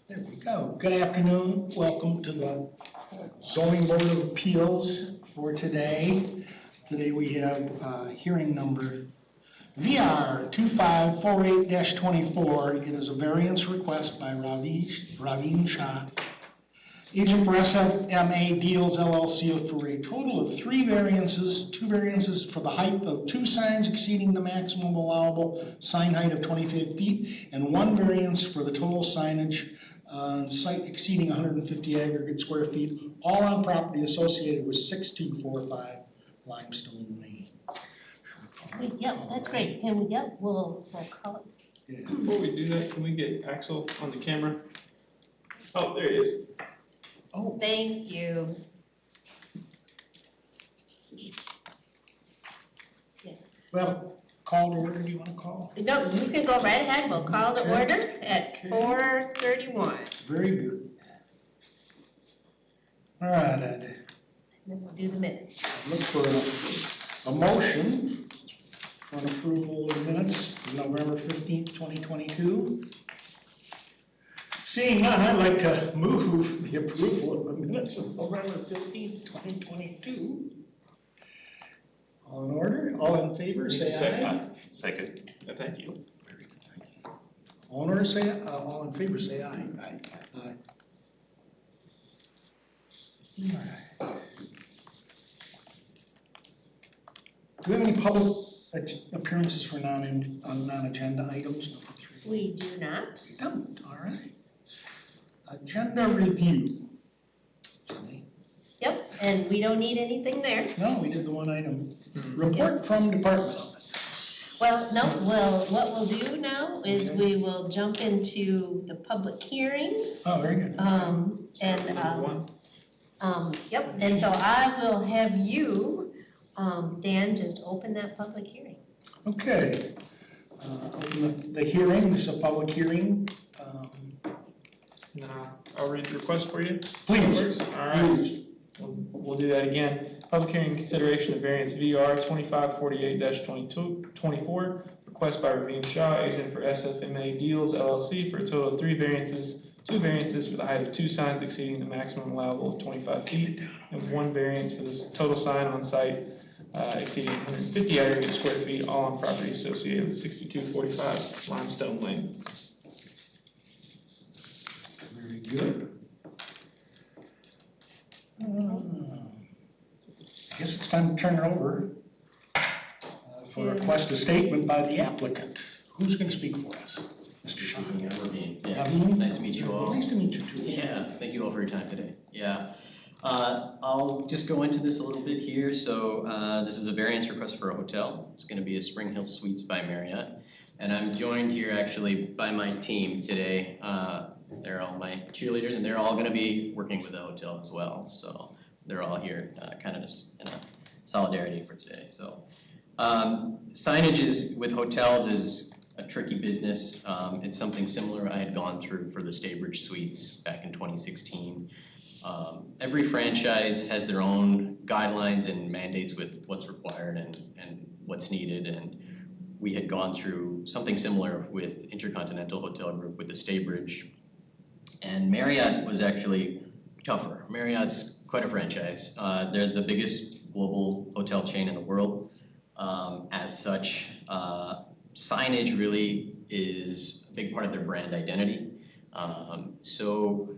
There we go. Good afternoon. Welcome to the Zoning Board of Appeals for today. Today we have hearing number VR 2548-24. It is a variance request by Raveen Shah, agent for SFMA Deals LLC, for a total of 3 variances, 2 variances for the height of 2 signs exceeding the maximum allowable sign height of 25 feet, and 1 variance for the total signage on site exceeding 150 aggregate square feet, all on property associated with 6245 Limestone Lane. Yep, that's great. Can we, we'll call it. Yeah. Before we do that, can we get Axel on the camera? Oh, there he is. Oh, Thank you. well, call to order. Do you want to call? No, you can go right ahead. We'll call to order at 4:31. Very good. All right, Then we'll do the minutes. look for a motion on approval of the minutes of November 15th, 2022. Seeing none, I'd like to move the approval of the minutes of November 15th, 2022. All in order? All in favor, say aye. Second. Thank you. Very good, thank you. All in order, say all in favor, say aye. Aye. Aye. All right. Do we have any public appearances for non-agenda items? Number 3. We do not. We don't, all right. Agenda review. Jenny? Yep, and we don't need anything there. No, we did the one item. Report from department. Well, no, what we'll do now is we will jump into the public hearing. Oh, very good. Yep, and so I will have you, Dan, just open that public hearing. Okay. Open the hearing. This is a public hearing. I'll read the request for you. Please. All right. We'll do that again. Public hearing consideration of variance VR 2548-24. Request by Raveen Shah, agent for SFMA Deals LLC, for a total of 3 variances. 2 variances for the height of 2 signs exceeding the maximum allowable of 25 feet, and 1 variance for the total sign on site exceeding 150 aggregate square feet, all on property associated with 6245 Limestone Lane. Very good. I guess it's time to turn it over for a request a statement by the applicant. Who's going to speak for us? Mr. Shah. Yeah, nice to meet you all. Nice to meet you too. Yeah, thank you all for your time today. Yeah, I'll just go into this a little bit here. So this is a variance request for a hotel. It's going to be a Spring Hill Suites by Marriott. And I'm joined here actually by my team today. They're all my cheerleaders, and they're all going to be working with the hotel as well. So they're all here kind of just in a solidarity for today. So signage with hotels is a tricky business. It's something similar I had gone through for the Staybridge Suites back in 2016. Every franchise has their own guidelines and mandates with what's required and what's needed, and we had gone through something similar with Intercontinental Hotel Group with the Staybridge, and Marriott was actually tougher. Marriott's quite a franchise. They're the biggest global hotel chain in the world. As such, signage really is a big part of their brand identity. So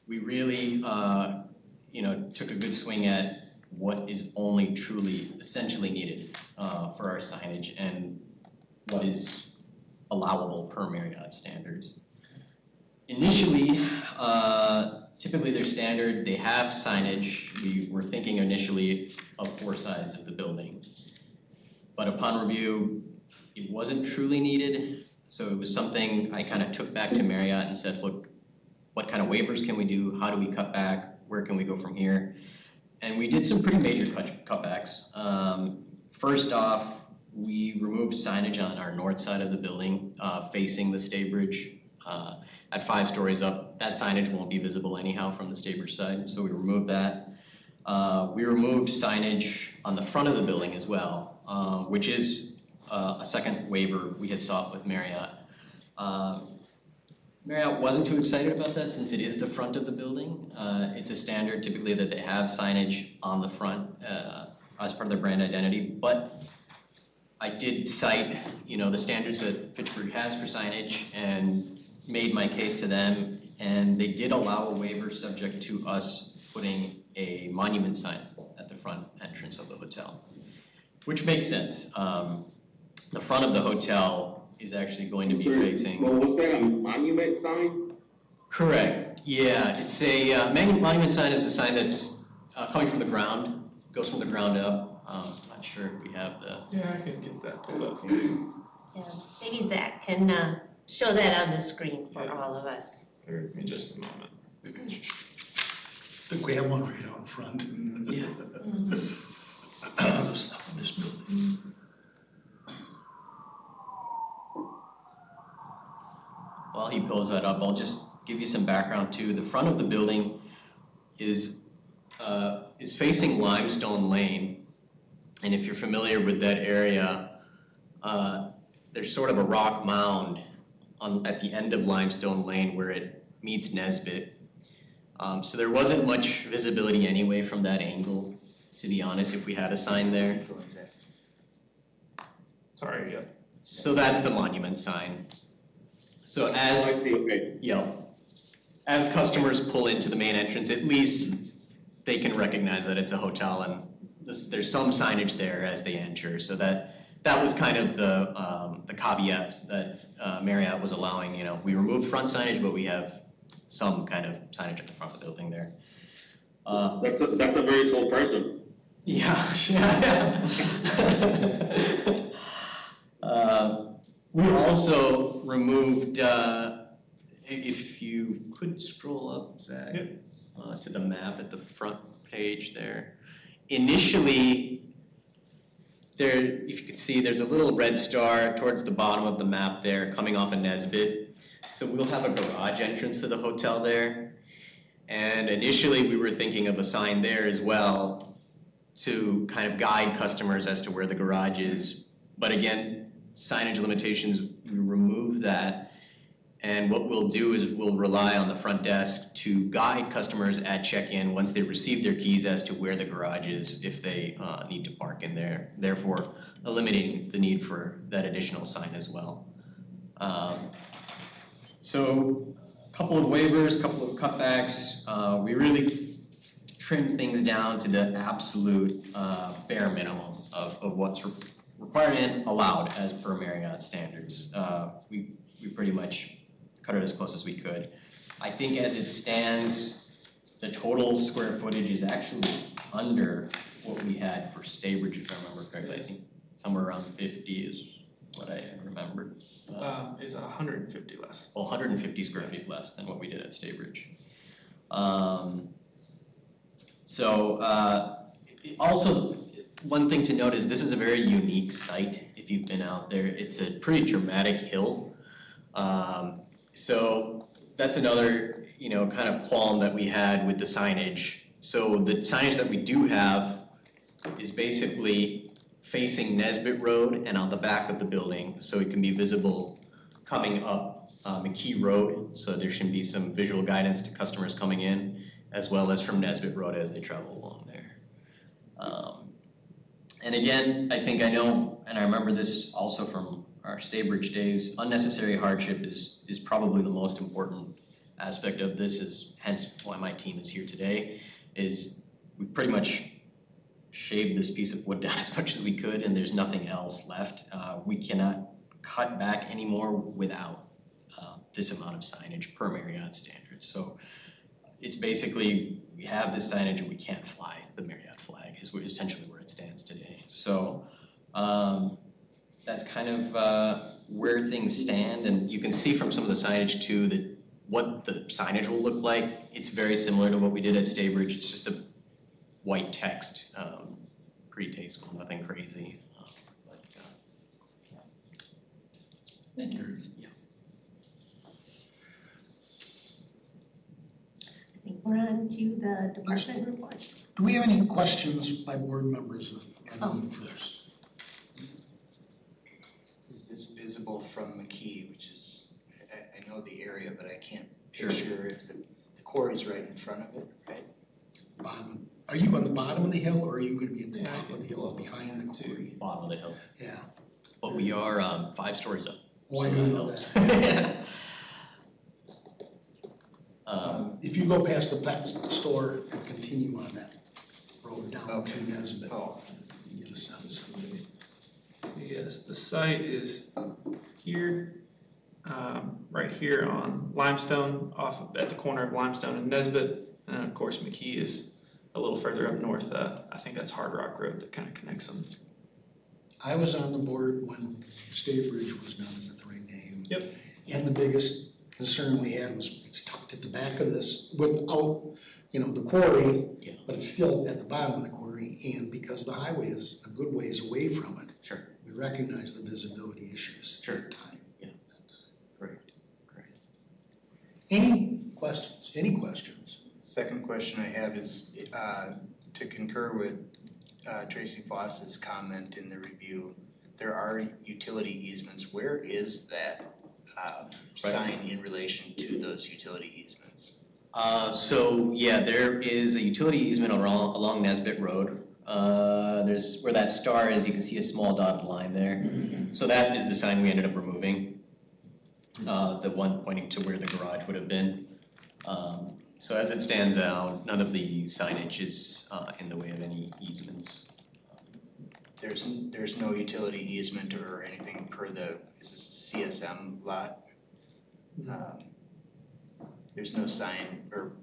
we really, took a good swing at what is only truly essentially needed for our signage and what is allowable per Marriott standards. Initially, typically they're standard. They have signage. We were thinking initially of 4 sides of the building, but upon review, it wasn't truly needed, so it was something I kind of took back to Marriott and said, look, what kind of waivers can we do? How do we cut back? Where can we go from here? And we did some pretty major cutbacks. First off, we removed signage on our north side of the building facing the Staybridge. At 5 stories up, that signage won't be visible anyhow from the Staybridge side, so we removed that. We removed signage on the front of the building as well, which is a second waiver we had sought with Marriott. Marriott wasn't too excited about that since it is the front of the building. It's a standard typically that they have signage on the front as part of their brand identity, but I did cite, the standards that Fitchburg has for signage and made my case to them, and they did allow a waiver subject to us putting a monument sign at the front entrance of the hotel, which makes sense. The front of the hotel is actually going to be facing. Well, was that a monument sign? Correct, yeah, it's a, monument sign is a sign that's coming from the ground, goes from the ground up. Not sure if we have the. Yeah, I can get that pulled up for you. Yeah, maybe Zach can show that on the screen for all of us. Bear with me just a moment. I think we have one right out front. Yeah. This building. While he pulls that up, I'll just give you some background too. The front of the building is facing Limestone Lane, and if you're familiar with that area, there's sort of a rock mound at the end of Limestone Lane where it meets Nesbitt. So there wasn't much visibility anyway from that angle, to be honest, if we had a sign there. Sorry, yeah. So that's the monument sign. So Oh, I as, see, okay. as customers pull into the main entrance, at least they can recognize that it's a hotel and there's some signage there as they enter. So that was kind of the caveat that Marriott was allowing. We removed front signage, but we have some kind of signage at the front of the building there. That's a very tall person. Yeah. We also removed, if you could scroll up, Zach, to the map at the front page there. Initially, if you could see, there's a little red star towards the bottom of the map there coming off of Nesbitt. So we'll have a garage entrance to the hotel there. And initially, we were thinking of a sign there as well to kind of guide customers as to where the garage is. But again, signage limitations, we remove that. And what we'll do is we'll rely on the front desk to guide customers at check-in once they receive their keys as to where the garage is if they need to park in there, therefore eliminating the need for that additional sign as well. So a couple of waivers, a couple of cutbacks. We really trimmed things down to the absolute bare minimum of what's required and allowed as per Marriott standards. We pretty much cut it as close as we could. I think as it stands, the total square footage is actually under what we had for Staybridge, if I remember correctly. I think somewhere around 50 is what I remembered. It's 150 less. Well, 150 square feet less than what we did at Staybridge. Also, one thing to note is this is a very unique site. If you've been out there, it's a pretty dramatic hill. So that's another, kind of qualm that we had with the signage. So the signage that we do have is basically facing Nesbitt Road and on the back of the building, so it can be visible coming up McKee Road. So there should be some visual guidance to customers coming in, as well as from Nesbitt Road as they travel along there. And again, I think I know, and I remember this also from our Staybridge days, unnecessary hardship is probably the most important aspect of this, is hence why my team is here today, is we've pretty much shaved this piece of wood down as much as we could, and there's nothing else left. We cannot cut back anymore without this amount of signage per Marriott standards. So it's basically, we have this signage and we can't fly the Marriott flag, is essentially where it stands today. So that's kind of where things stand, and you can see from some of the signage too that what the signage will look like. It's very similar to what we did at Staybridge. It's just a white text, pretty tasteful, nothing crazy. Thank you. Yeah. I think we're on to the department report. Do we have any questions by board members of anyone first? Is this visible from McKee, which is, I know the area, but I can't Sure. picture if the quarry's right in front of it, right? Bottom, are you on the bottom of the hill, or are you gonna be at the Yeah, I top of the can hill go behind the up to- quarry? Bottom of the hill. Yeah, But we are 5 stories up. oh, I so do that know helps. that. Um, If you go past the pet store and continue on that road down Okay. to Nesbit, Oh, you get a sense. So yes, the site is here, right here on Limestone, at the corner of Limestone and Nesbit. And of course, McKee is a little further up north. I think that's Hard Rock Road that kind of connects them. I was on the board when Stavebridge was done, is that the right name? Yep. And the biggest concern we had was it's tucked at the back of this without, the quarry, Yeah. but it's still at the bottom of the quarry, and because the highway is a good ways away from it, Sure. we recognize the visibility issues Sure. at the time. Correct. Any questions? second question I have is, to concur with Tracy Foss's comment in the review, there are utility easements. Where is that sign in relation to those utility easements? So yeah, there is a utility easement along Nesbit Road. There's where that star is, you can see a small dotted line there. So that is the sign we ended up removing. The one pointing to where the garage would have been. So as it stands out, none of the signage is in the way of any easements. There's no utility easement or anything per is this a CSM lot? There's no sign or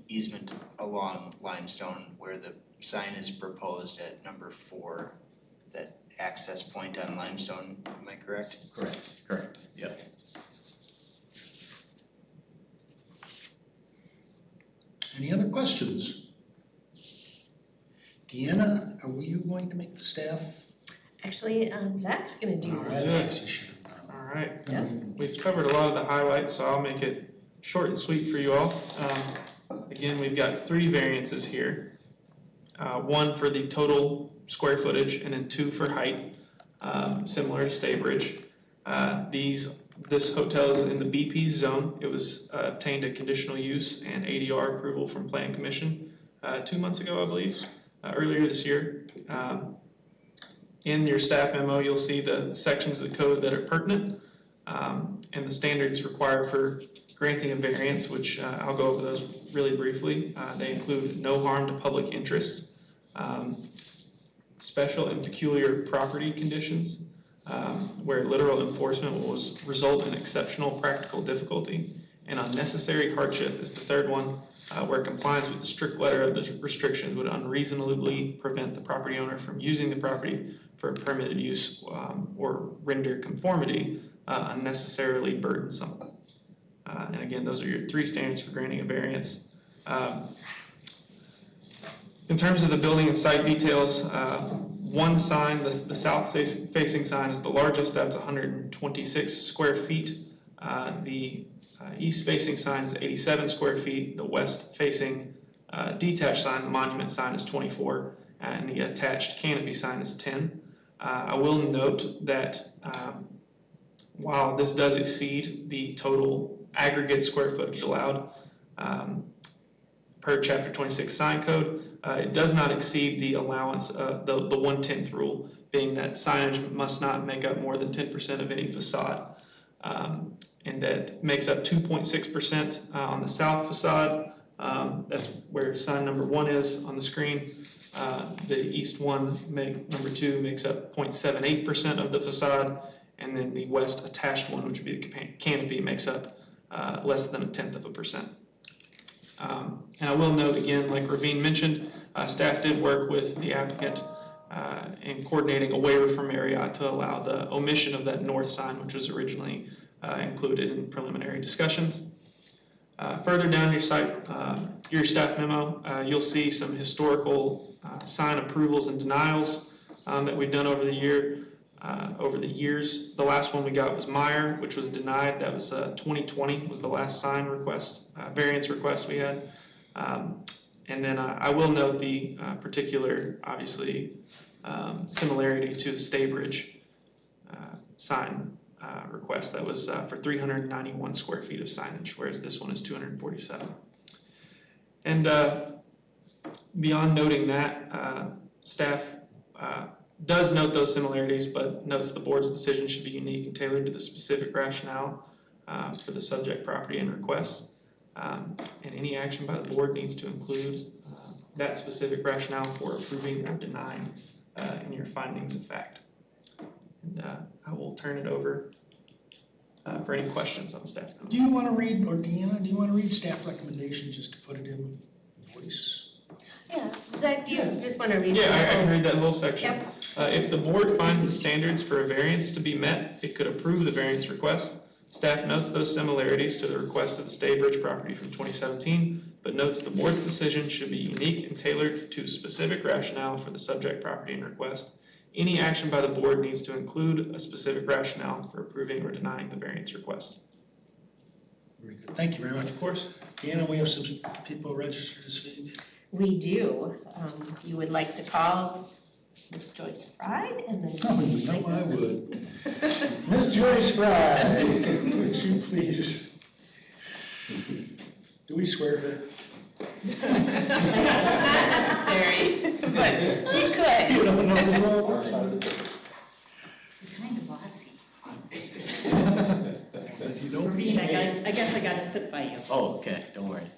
easement along Limestone where the sign is proposed at number 4, that access point on Limestone, am I correct? Correct, yep. Any other questions? Deanna, are you going to make the staff? Actually, Zach's gonna do All this. right, I guess I should have known. All right. Yeah. We've covered a lot of the highlights, so I'll make it short and sweet for you all. Again, we've got 3 variances here. 1 for the total square footage and then 2 for height, similar to Stavebridge. This hotel is in the BP zone. It was obtained a conditional use and ADR approval from Plan Commission 2 months ago, I believe, earlier this year. In your staff memo, you'll see the sections of the code that are pertinent and the standards required for granting a variance, which I'll go over those really briefly. They include no harm to public interest, special and peculiar property conditions, where literal enforcement will result in exceptional practical difficulty, and unnecessary hardship is the third one, where compliance with the strict letter of the restrictions would unreasonably prevent the property owner from using the property for permitted use or render conformity unnecessarily burdensome. And again, those are your 3 standards for granting a variance. In terms of the building and site details, one sign, the south-facing sign is the largest, that's 126 square feet. The east-facing sign is 87 square feet. The west-facing detached sign, the monument sign, is 24, and the attached canopy sign is 10. I will note that while this does exceed the total aggregate square footage allowed per Chapter 26 sign code, it does not exceed the allowance, the 1/10 rule, being that signage must not make up more than 10% of any facade. And that makes up 2.6% on the south facade. That's where sign number 1 is on the screen. The east one, number 2, makes up 0.78% of the facade. And then the west attached one, which would be the canopy, makes up less than 0.1%. And I will note again, like Ravine mentioned, staff did work with the applicant in coordinating a waiver from Marriott to allow the omission of that north sign, which was originally included in preliminary discussions. Further down your site, your staff memo, you'll see some historical sign approvals and denials that we've done over the years. The last one we got was Meyer, which was denied. That was 2020 was the last sign request, variance request we had. And then I will note the particular, obviously, similarity to the Stavebridge sign request that was for 391 square feet of signage, whereas this one is 247. And beyond noting that, staff does note those similarities, but notes the board's decision should be unique and tailored to the specific rationale for the subject property and request. And any action by the board needs to include that specific rationale for approving or denying in your findings of fact. And I will turn it over for any questions on staff. Do you want to read, or Deanna, do you want to read staff recommendations just to put it in voice? Yeah, Zach, do you just want to read? Yeah, I can read that little section. Yep. If the board finds the standards for a variance to be met, it could approve the variance request. Staff notes those similarities to the request of the Staybridge property from 2017, but notes the board's decision should be unique and tailored to specific rationale for the subject property and request. Any action by the board needs to include a specific rationale for approving or denying the variance request. Very good. Thank you very much. Of course. Deanna, we have some people registered to speak. We do. You would like to call Miss Joyce Fry and then. Oh, you know I would. Miss Joyce Fry, would you please? Do we swear her? It's not necessary, but we could. You don't know the law. Kind of bossy. You don't Ravine, I guess I gotta sit by you. Oh, okay, don't worry.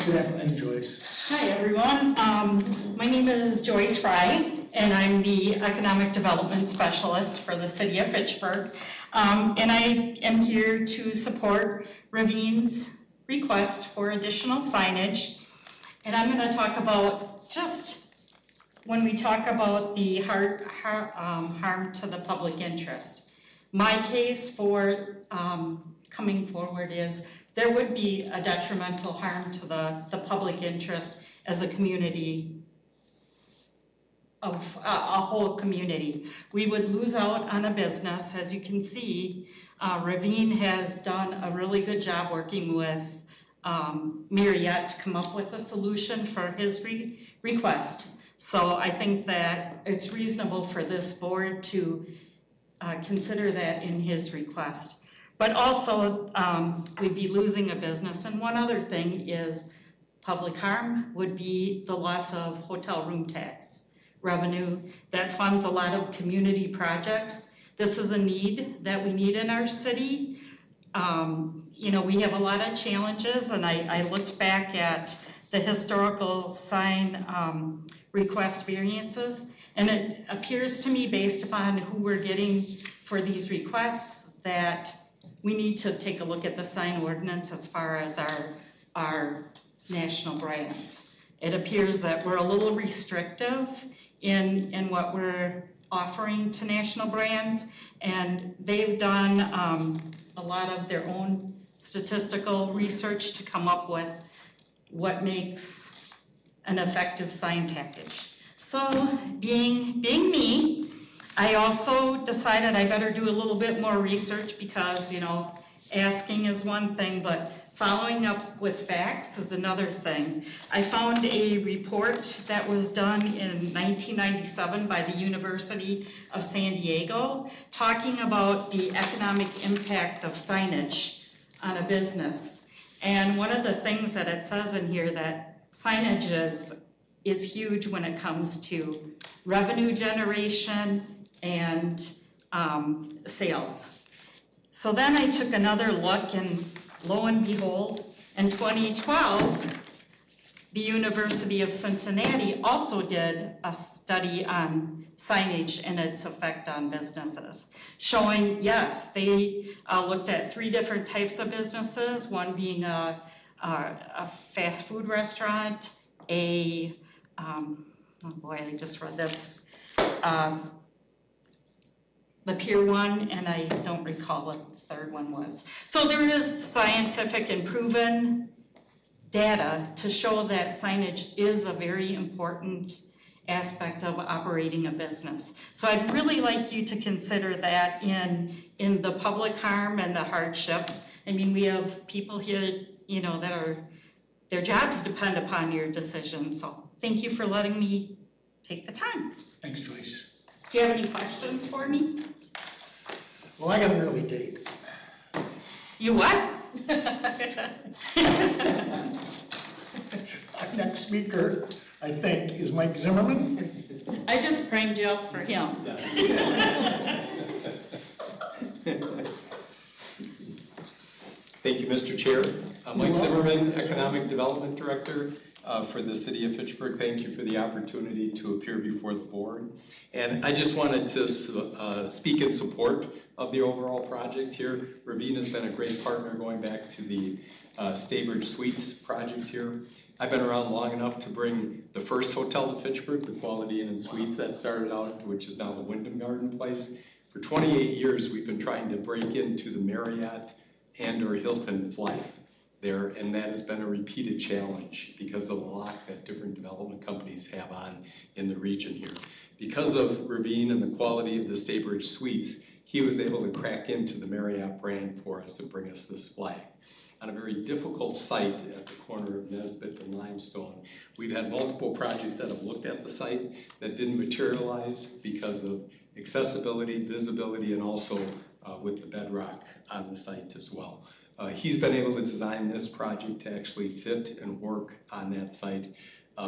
Good afternoon, Joyce. Hi, everyone. My name is Joyce Fry, and I'm the Economic Development Specialist for the City of Fitchburg. And I am here to support Ravine's request for additional signage. And I'm going to talk about just when we talk about the harm to the public interest. My case for coming forward is there would be a detrimental harm to the public interest as a community, of a whole community. We would lose out on a business. As you can see, Ravine has done a really good job working with Marriott to come up with a solution for his request. So I think that it's reasonable for this board to consider that in his request. But also, we'd be losing a business. And one other thing is public harm would be the loss of hotel room tax revenue that funds a lot of community projects. This is a need that we need in our city. You know, we have a lot of challenges, and I looked back at the historical sign request variances, and it appears to me, based upon who we're getting for these requests, that we need to take a look at the sign ordinance as far as our national brands. It appears that we're a little restrictive in what we're offering to national brands, and they've done a lot of their own statistical research to come up with what makes an effective sign package. So being me, I also decided I better do a little bit more research because, you know, asking is one thing, but following up with facts is another thing. I found a report that was done in 1997 by the University of San Diego talking about the economic impact of signage on a business. And one of the things that it says in here that signage is huge when it comes to revenue generation and sales. So then I took another look, and lo and behold, in 2012, the University of Cincinnati also did a study on signage and its effect on businesses, showing, yes, they looked at 3 different types of businesses, one being a fast food restaurant, oh boy, I just read this, the Pier 1, and I don't recall what the third one was. So there is scientific and proven data to show that signage is a very important aspect of operating a business. So I'd really like you to consider that in the public harm and the hardship. I mean, we have people here, you know, that their jobs depend upon your decision. So thank you for letting me take the time. Thanks, Joyce. Do you have any questions for me? Well, I got an early date. You what? Our next speaker, I think, is Mike Zimmerman. I just framed you up for him. Thank you, Mr. Chair. Mike Zimmerman, Economic Development Director for the City of Fitchburg. Thank you for the opportunity to appear before the board. And I just wanted to speak in support of the overall project here. Raveen has been a great partner going back to the Staybridge Suites project here. I've been around long enough to bring the first hotel to Fitchburg, the Quality Inn and Suites that started out, which is now the Wyndham Garden Place. For 28 years, we've been trying to break into the Marriott and/or Hilton flight there, and that has been a repeated challenge because of the lock that different development companies have on in the region here. Because of Raveen and the quality of the Staybridge Suites, he was able to crack into the Marriott brand for us and bring us this flag. On a very difficult site at the corner of Nesbitt and Limestone, we've had multiple projects that have looked at the site that didn't materialize because of accessibility, visibility, and also with the bedrock on the site as well. He's been able to design this project to actually fit and work on that site,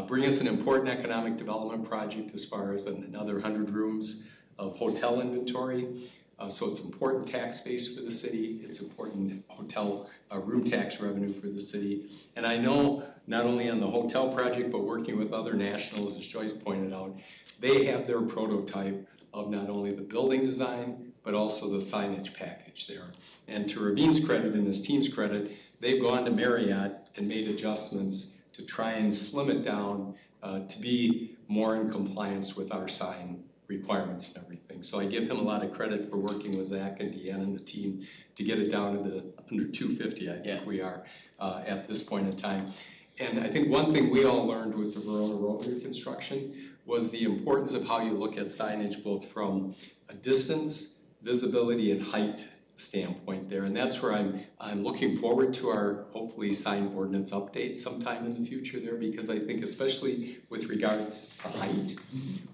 bring us an important economic development project as far as another 100 rooms of hotel inventory. So it's important tax base for the city, it's important hotel room tax revenue for the city. And I know not only on the hotel project, but working with other nationals, as Joyce pointed out, they have their prototype of not only the building design, but also the signage package there. And to Raveen's credit and his team's credit, they've gone to Marriott and made adjustments to try and slim it down to be more in compliance with our sign requirements and everything. So I give him a lot of credit for working with Zach and Deanna and the team to get it down to the under 250, I think we are at this point in time. And I think one thing we all learned with the Verona Rotary construction was the importance of how you look at signage both from a distance, visibility, and height standpoint there. And that's where I'm looking forward to our hopefully sign ordinance update sometime in the future there, because I think especially with regards to height,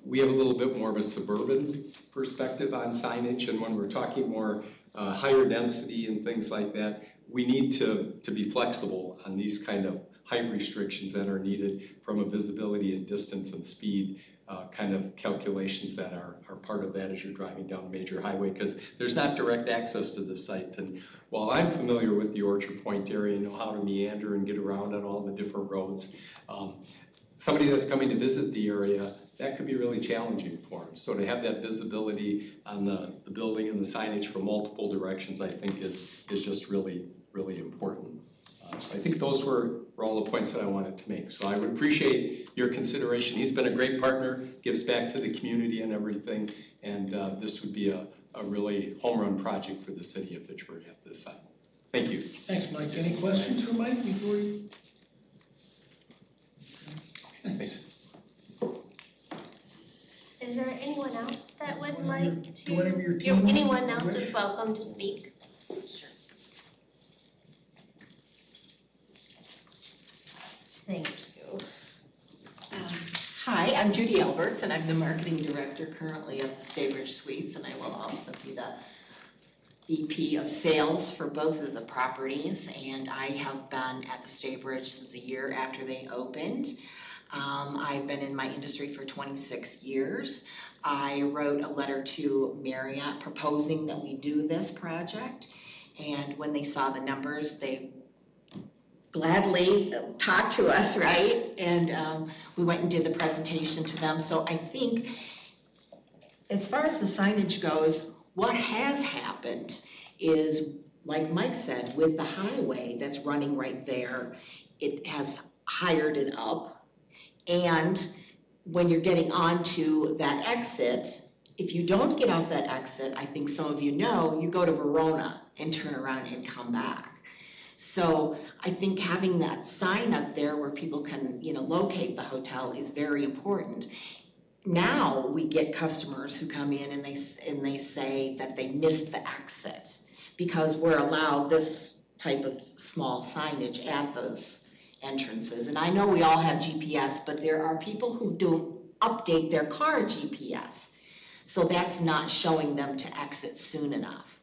we have a little bit more of a suburban perspective on signage. And when we're talking more higher density and things like that, we need to be flexible on these kind of height restrictions that are needed from a visibility and distance and speed kind of calculations that are part of that as you're driving down a major highway, because there's not direct access to the site. And while I'm familiar with the Orchard Point area and know how to meander and get around on all the different roads, somebody that's coming to visit the area, that could be really challenging for them. So to have that visibility on the building and the signage from multiple directions, I think is just really, really important. So I think those were all the points that I wanted to make. So I would appreciate your consideration. He's been a great partner, gives back to the community and everything, and this would be a really home run project for the city of Fitchburg at this time. Thank you. Thanks, Mike. Any questions for Mike before you? Thanks. Is there anyone else that would like to? Do any of your team? Anyone else is welcome to speak. Sure. Thank you. Hi, I'm Judy Alberts, and I'm the marketing director currently at the Staybridge Suites, and I will also be the VP of sales for both of the properties. And I have been at the Staybridge since a year after they opened. I've been in my industry for 26 years. I wrote a letter to Marriott proposing that we do this project, and when they saw the numbers, they gladly talked to us, right? And we went and did the presentation to them. So I think as far as the signage goes, what has happened is, like Mike said, with the highway that's running right there, it has hired it up. And when you're getting onto that exit, if you don't get off that exit, I think some of you know, you go to Verona and turn around and come back. So I think having that sign up there where people can, locate the hotel is very important. Now we get customers who come in and they say that they missed the exit because we're allowed this type of small signage at those entrances. And I know we all have GPS, but there are people who don't update their car GPS. So that's not showing them to exit soon enough.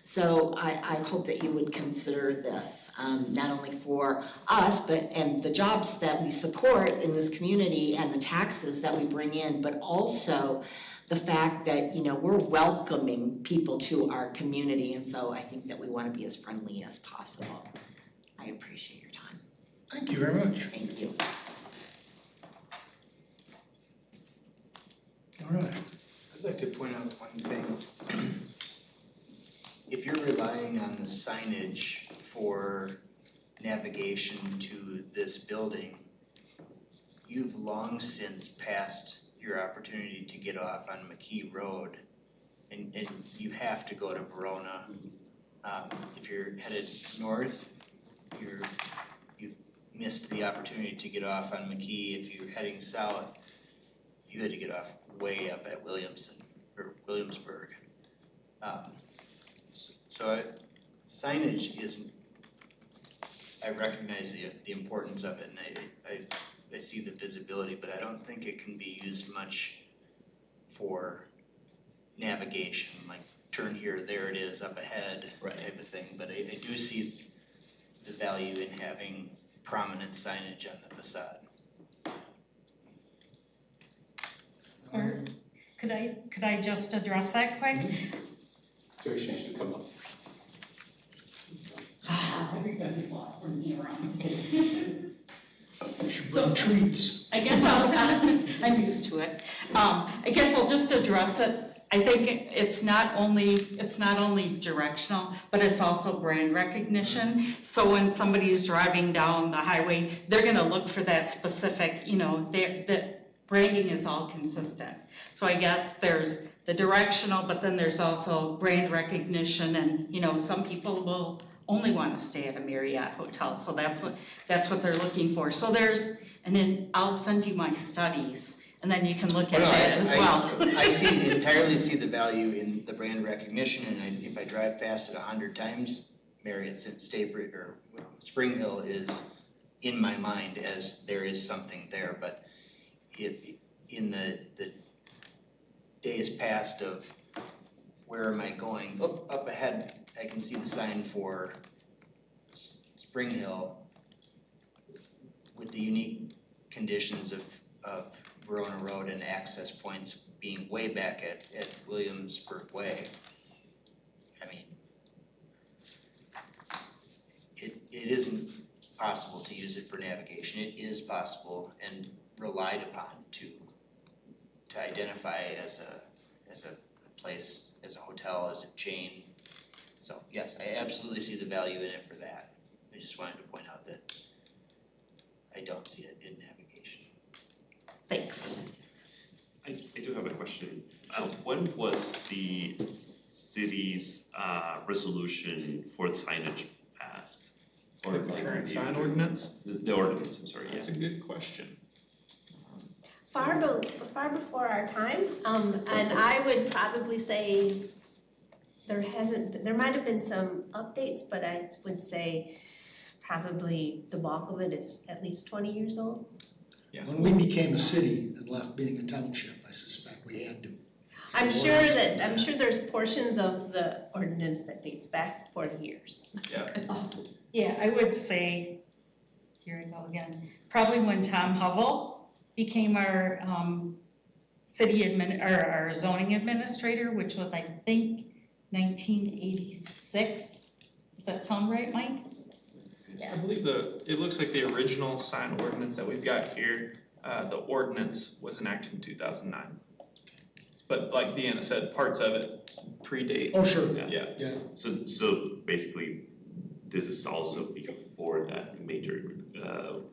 So I hope that you would consider this, not only for us, and the jobs that we support in this community and the taxes that we bring in, but also the fact that, we're welcoming people to our community, and so I think that we want to be as friendly as possible. I appreciate your time. Thank you very much. Thank you. All right. I'd like to point out one thing. If you're relying on the signage for navigation to this building, you've long since passed your opportunity to get off on McKee Road, and you have to go to Verona. If you're headed north, you've missed the opportunity to get off on McKee. If you're heading south, you had to get off way up at Williamsburg. So signage is, I recognize the importance of it, and I see the visibility, but I don't think it can be used much for navigation, like turn here, there it is, up ahead, Right. type of thing. But I do see the value in having prominent signage on the facade. Sir, could I just address that quick? Joyce, you should come up. Everybody's lost from here on. You should bring treats. I guess I'm used to it. I guess I'll just address it. I think it's not only directional, but it's also brand recognition. So when somebody's driving down the highway, they're gonna look for that specific, the branding is all consistent. So I guess there's the directional, but then there's also brand recognition, and some people will only want to stay at a Marriott hotel, so that's what they're looking for. So and then I'll send you my studies, and then you can look at that as well. I entirely see the value in the brand recognition, and if I drive past it 100 times, Marriott Staybridge or Spring Hill is in my mind as there is something there, but in the days past of where am I going, up ahead, I can see the sign for Spring Hill with the unique conditions of Verona Road and access points being way back at Williamsburg Way. I mean, it isn't possible to use it for navigation. It is possible and relied upon to identify as a place, as a hotel, as a chain. So yes, I absolutely see the value in it for that. I just wanted to point out that I don't see it in navigation. Thanks. I do have a question. When was the city's resolution for signage passed? The current sign ordinance? The ordinance, I'm sorry, That's a good question. Far before our time, and I would probably say there might have been some updates, but I would say probably the bulk of it is at least 20 years old. Yeah. When we became a city and left being a township, I suspect we had to. I'm sure there's portions of the ordinance that dates back 40 years. Yeah, I would say, here we go again, probably when Tom Hovell became our our zoning administrator, which was, I think, 1986. Does that sound right, Mike? I believe it looks like the original sign ordinance that we've got here, the ordinance was enacted in 2009. But like Deanna said, parts of it predate. Oh, sure. Yeah. Yeah. So basically, this is also before that major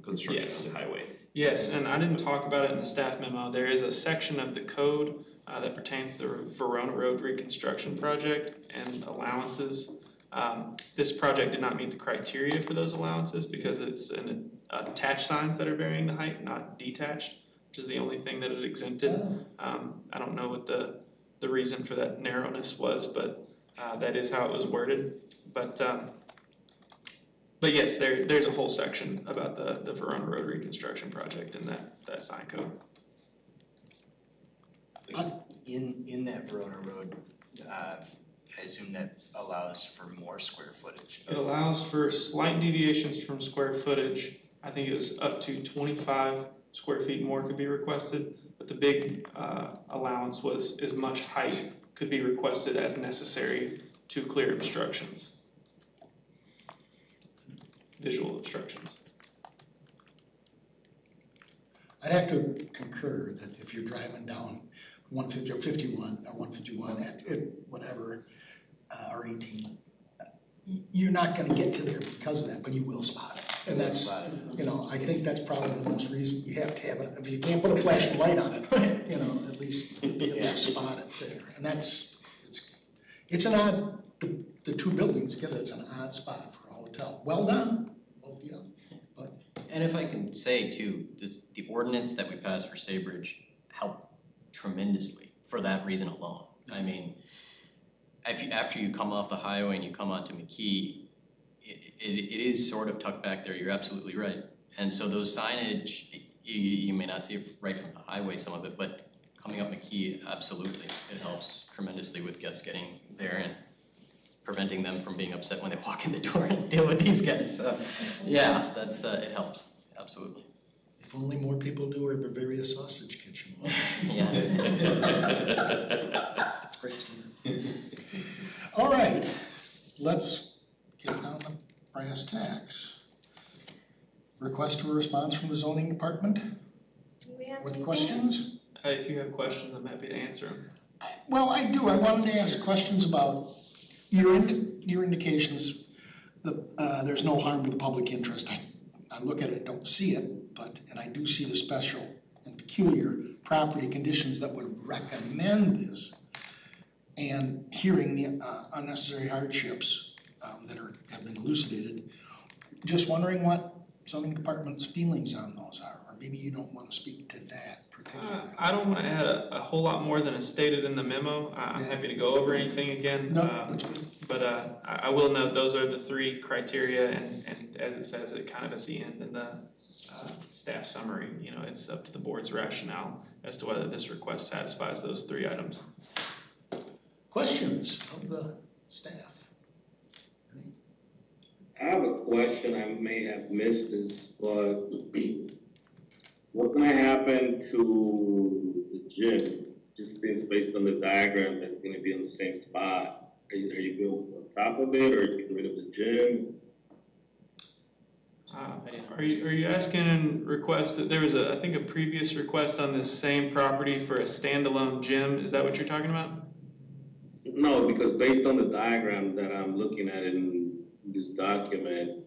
construction Yes. of the highway. Yes, and I didn't talk about it in the staff memo. There is a section of the code that pertains to the Verona Road reconstruction project and allowances. This project did not meet the criteria for those allowances because it's attached signs that are varying the height, not detached, which is the only thing that it exempted. I don't know what the reason for that narrowness was, but that is how it was worded. But yes, there's a whole section about the Verona Road reconstruction project in that sign code. In that Verona Road, I assume that allows for more square footage. It allows for slight deviations from square footage. I think it was up to 25 square feet more could be requested, but the big allowance was as much height could be requested as necessary to clear obstructions, visual obstructions. I'd have to concur that if you're driving down 150 or 51 or 151 at whatever, or 18, you're not gonna get to there because of that, but you will spot it. And that's, you know, I think that's probably the most reason you have to have it. If you can't put a flashing light on it, you know, at least be able to spot it there. And that's, it's an odd, the two buildings together, it's an odd spot for a hotel. Well done, both of you. And if I can say too, the ordinance that we passed for Staybridge helped tremendously for that reason alone. I mean, after you come off the highway and you come onto McKee, it is sort of tucked back there, you're absolutely right. And so those signage, you may not see it right from the highway, some of it, but coming up McKee, absolutely, it helps tremendously with guests getting there and preventing them from being upset when they walk in the door and deal with these guys. So, yeah, that's it helps, absolutely. If only more people knew where Bavaria Sausage Kitchen was. Yeah. It's great story. All right, let's get down to brass tacks. Request for a response from the zoning department Do we have with anything questions? If you have questions, I'm happy to answer them. Well, I do. I wanted to ask questions about your indications that there's no harm to the public interest. I look at it, don't see it, and I do see the special and peculiar property conditions that would recommend this. And hearing the unnecessary hardships that have been elucidated, just wondering what zoning department's feelings on those are, or maybe you don't want to speak to that particularly. I don't want to add a whole lot more than is stated in the memo. I'm happy to go over anything again. No, that's good. But I will note those are the three criteria, and as it says it kind of at the end in the staff summary, you know, it's up to the board's rationale as to whether this request satisfies those three items. Questions of the staff? I have a question, I may have missed this, but what's gonna happen to the gym? Just things based on the diagram that's gonna be on the same spot. Are you building on top of it, or are you getting rid of the gym? Are you asking in request, there was I think a previous request on this same property for a standalone gym, is that what you're talking about? No, because based on the diagram that I'm looking at in this document,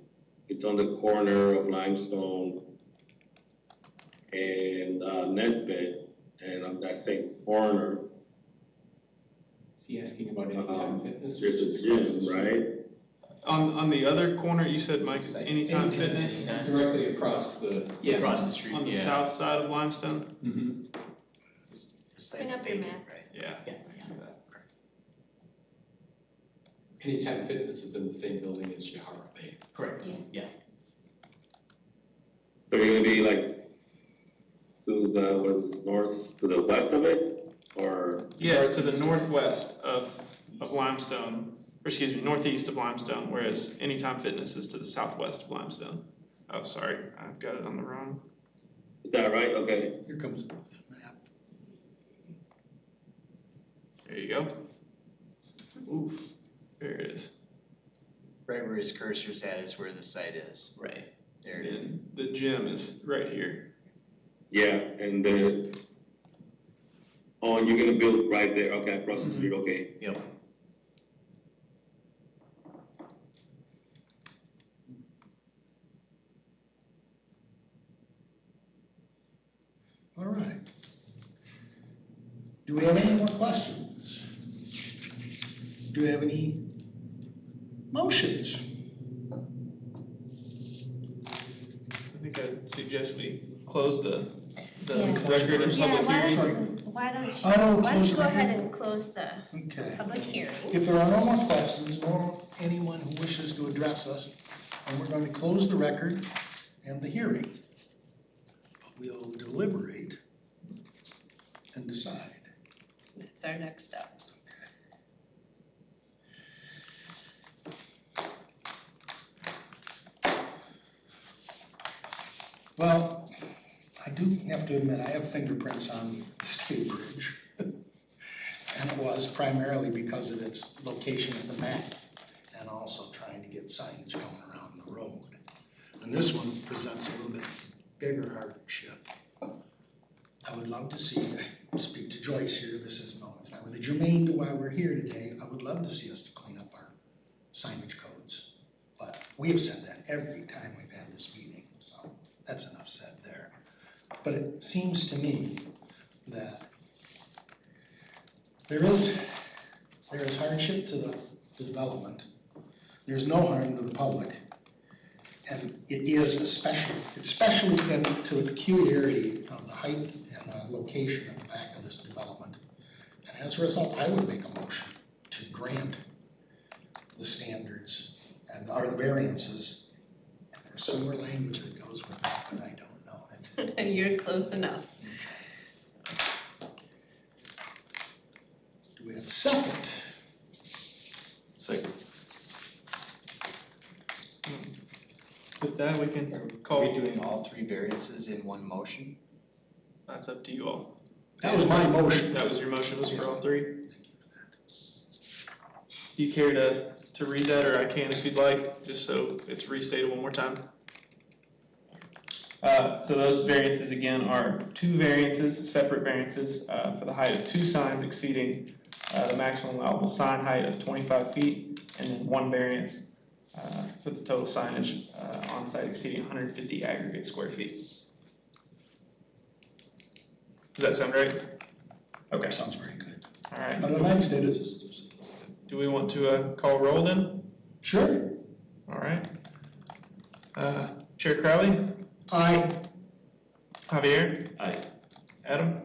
it's on the corner of Limestone and Nesbitt, and on that same corner, Is he asking about Anytime Fitness? there's a gym, right? On the other corner, you said, Mike, it's Anytime Fitness? Directly across the. Yeah. Across the street, On the yeah. south side of Limestone? Mm-hmm. The site's Bring up your vacant, map. right? Yeah. Anytime Fitness is in the same building as Yahara Bay. Correct, yeah. So you're gonna be like to the, what is it, north, to the west of it, or? Yes, to the northwest of Limestone, or excuse me, northeast of Limestone, whereas Anytime Fitness is to the southwest of Limestone. Oh, sorry, I've got it on the wrong. Is that right? Okay. Here comes the map. There you go. Oof, there it is. Right where his cursor's at is where the site is. Right. There it is. And the gym is right here. Yeah, and then, oh, and you're gonna build right there, okay, across the street, okay. Yep. All right. Do we have any more questions? Do we have any motions? I think I'd suggest we close the Yeah. record and Yeah, public why hearing. don't, why don't you, Oh, why don't close you the go ahead record? and close the Okay. public hearing? If there are no more questions, nor anyone who wishes to address us, then we're going to close the record and the hearing. But we'll deliberate and decide. That's our next step. Well, I do have to admit, I have fingerprints on the State Bridge. And it was primarily because of its location at the back and also trying to get signage going around the road. And this one presents a little bit bigger hardship. I would love to see, I speak to Joyce here, it's not really germane to why we're here today. I would love to see us to clean up our signage codes. But we have said that every time we've had this meeting, so that's enough said there. But it seems to me that there is hardship to the development. There's no harm to the public. And it is especially to the peculiarity of the height and the location at the back of this development. And as a result, I would make a motion to grant the standards or the variances. And there's some more language that goes with that, but I don't know it. You're close enough. Do we have a second? Second. With that, we can Are call, we doing all three variances in one motion? that's up to you all. That was my motion. That was your motion, was for all three? Do you care to read that, or I can if you'd like, just so it's restated one more time? So those variances again are two variances, separate variances, for the height of two signs exceeding the maximum allowable sign height of 25 feet, and then one variance for the total signage on site exceeding 150 aggregate square feet. Does that sound right? Okay, Sounds very good. all right. But I understand it. Do we want to call roll then? Sure. All right. Chair Crowley? Aye. Javier? Aye. Adam?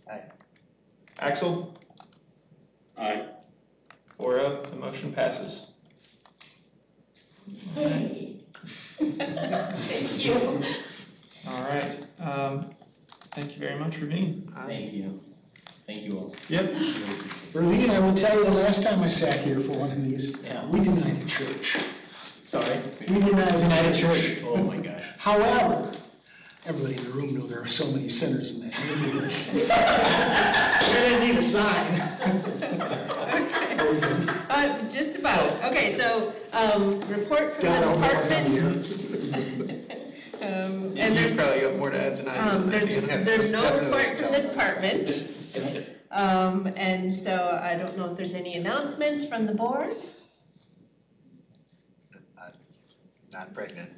Aye. Axel? Aye. 4-0, the motion passes. Thank you. All right. Thank you very much, Ravine. Thank you. Thank you all. Yep. Ravine, I will tell you, the last time I sat here for one of these, Yeah. we denied a church. Sorry? We denied a church. Oh my gosh. However, everybody in the room knew there are so many sinners in that neighborhood. They didn't need a sign. Just about. Okay, so, report from God, the I'll go on department. here. And You there's, probably got more to add than I do. there's no report from the department. And so I don't know if there's any announcements from the board. Not pregnant.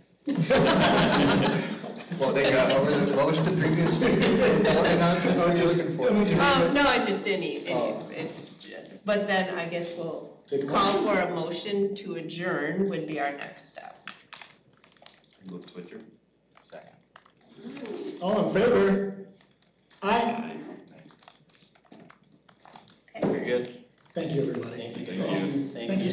Well, what was the previous announcement? What were you looking for? No, just any, Oh. but then I guess we'll Take a call for a motion to adjourn would be our next step. Move to adjourn. Second. All in favor? Aye. Very good. Thank you, everybody. Thank you. Thank you.